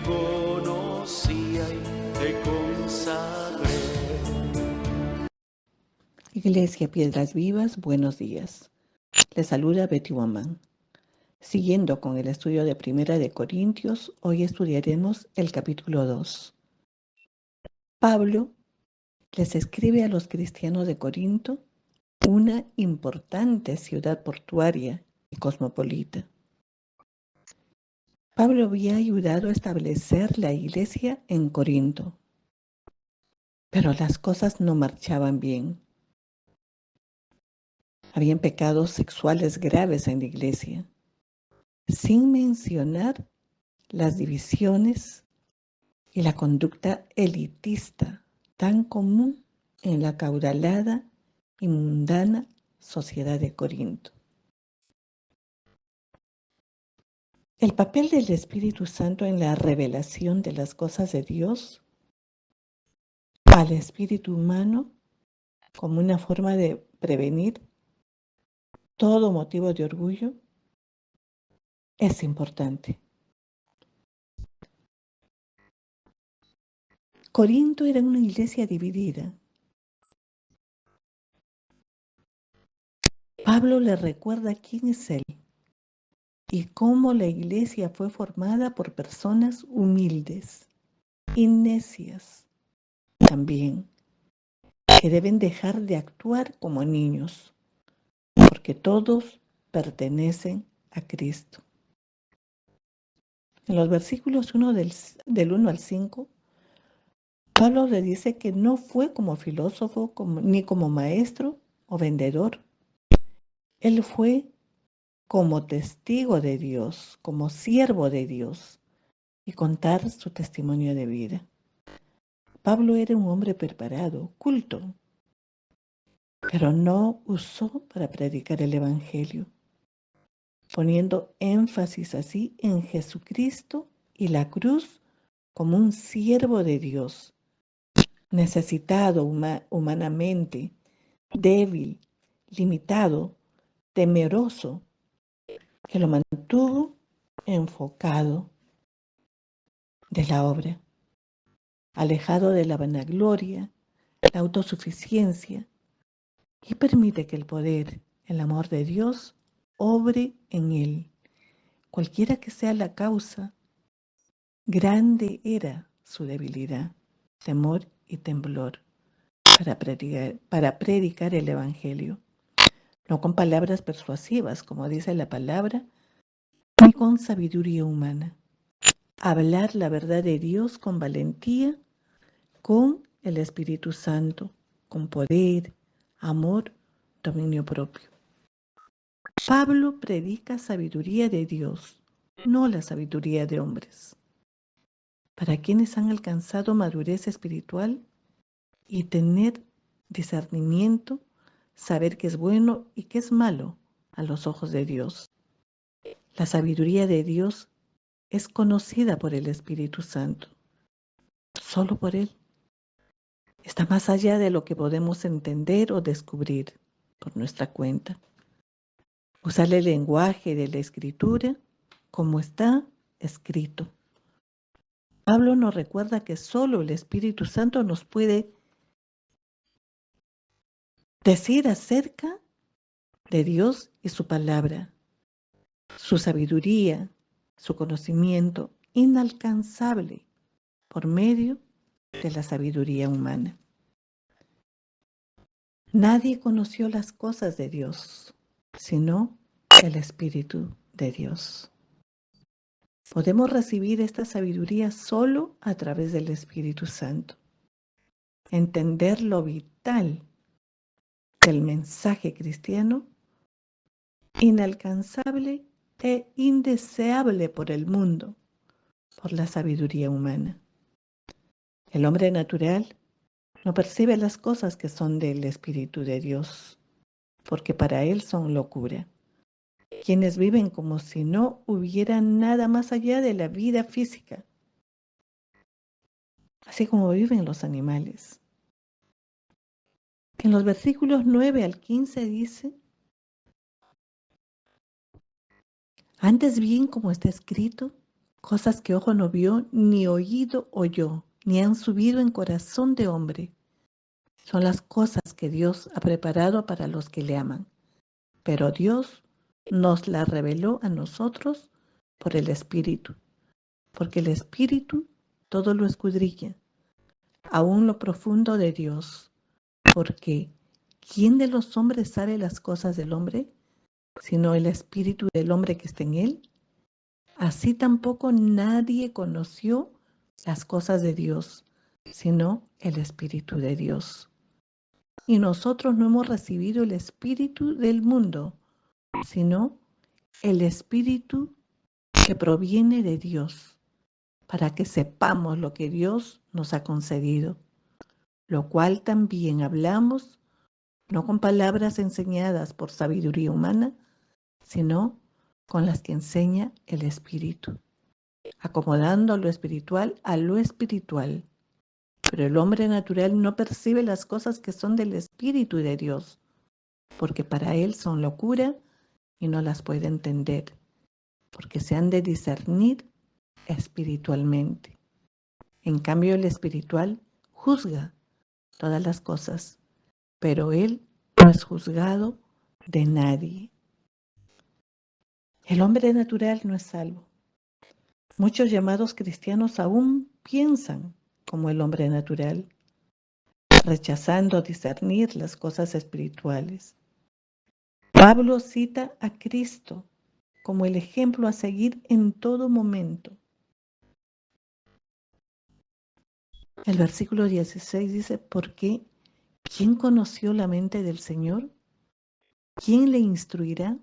conocía y te consagré. Iglesia Piedras Vivas, buenos días. Les saluda Betty Woman. Siguiendo con el estudio de Primera de Corintios, hoy estudiaremos el capítulo 2. Pablo les escribe a los cristianos de Corinto, una importante ciudad portuaria y cosmopolita. Pablo había ayudado a establecer la iglesia en Corinto, pero las cosas no marchaban bien. Habían pecados sexuales graves en la iglesia, sin mencionar las divisiones y la conducta elitista tan común en la acaudalada y mundana sociedad de Corinto. El papel del Espíritu Santo en la revelación de las cosas de Dios al espíritu humano como una forma de prevenir todo motivo de orgullo es importante. Corinto era una iglesia dividida. Pablo le recuerda quién es él y cómo la iglesia fue formada por personas humildes y necias también, que deben dejar de actuar como niños, porque todos pertenecen a Cristo. En los versículos del 1 al 5, Pablo le dice que no fue como filósofo ni como maestro o vendedor. Él fue como testigo de Dios, como siervo de Dios, y contar su testimonio de vida. Pablo era un hombre preparado, culto, pero no usó para predicar el Evangelio, poniendo énfasis así en Jesucristo y la cruz como un siervo de Dios, necesitado humanamente, débil, limitado, temeroso, que lo mantuvo enfocado de la obra, alejado de la vanagloria, la autosuficiencia, y permite que el poder, el amor de Dios, obre en él. Cualquiera que sea la causa, grande era su debilidad, temor y temblor para predicar el Evangelio, no con palabras persuasivas, como dice la palabra, ni con sabiduría humana. Hablar la verdad de Dios con valentía, con el Espíritu Santo, con poder, amor, dominio propio. Pablo predica sabiduría de Dios, no la sabiduría de hombres. Para quienes han alcanzado madurez espiritual y tener discernimiento, saber qué es bueno y qué es malo a los ojos de Dios. La sabiduría de Dios es conocida por el Espíritu Santo, solo por Él. Está más allá de lo que podemos entender o descubrir por nuestra cuenta. Usar el lenguaje de la Escritura como está escrito. Pablo nos recuerda que solo el Espíritu Santo nos puede decir acerca de Dios y su palabra, su sabiduría, su conocimiento inalcanzable por medio de la sabiduría humana. Nadie conoció las cosas de Dios, sino el Espíritu de Dios. Podemos recibir esta sabiduría solo a través del Espíritu Santo. Entender lo vital del mensaje cristiano, inalcanzable e indeseable por el mundo, por la sabiduría humana. El hombre natural no percibe las cosas que son del Espíritu de Dios, porque para él son locura. Quienes viven como si no hubiera nada más allá de la vida física, así como viven los animales. En los versículos 9 al 15 dice: antes bien, como está escrito, cosas que ojo no vio, ni oído oyó, ni han subido en corazón de hombre. Son las cosas que Dios ha preparado para los que le aman. Pero Dios nos las reveló a nosotros por el Espíritu, porque el Espíritu todo lo escudriña, aún lo profundo de Dios. Porque ¿quién de los hombres sabe las cosas del hombre, sino el Espíritu del hombre que está en él? Así tampoco nadie conoció las cosas de Dios, sino el Espíritu de Dios. Y nosotros no hemos recibido el Espíritu del mundo, sino el Espíritu que proviene de Dios, para que sepamos lo que Dios nos ha concedido, lo cual también hablamos, no con palabras enseñadas por sabiduría humana, sino con las que enseña el Espíritu, acomodando lo espiritual a lo espiritual. Pero el hombre natural no percibe las cosas que son del Espíritu de Dios, porque para él son locura y no las puede entender, porque se han de discernir espiritualmente. En cambio, el espiritual juzga todas las cosas, pero él no es juzgado de nadie. El hombre natural no es salvo. Muchos llamados cristianos aún piensan como el hombre natural, rechazando discernir las cosas espirituales. Pablo cita a Cristo como el ejemplo a seguir en todo momento. El versículo 16 dice, porque ¿quién conoció la mente del Señor? ¿Quién le instruirá?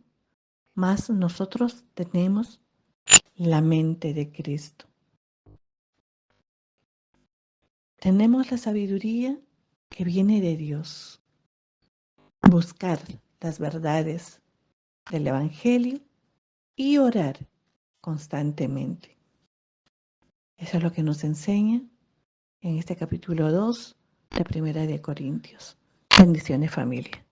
Mas nosotros tenemos la mente de Cristo. Tenemos la sabiduría que viene de Dios. Buscar las verdades del Evangelio y orar constantemente. Eso es lo que nos enseña en este capítulo 2 de Primera de Corintios. Bendiciones, familia.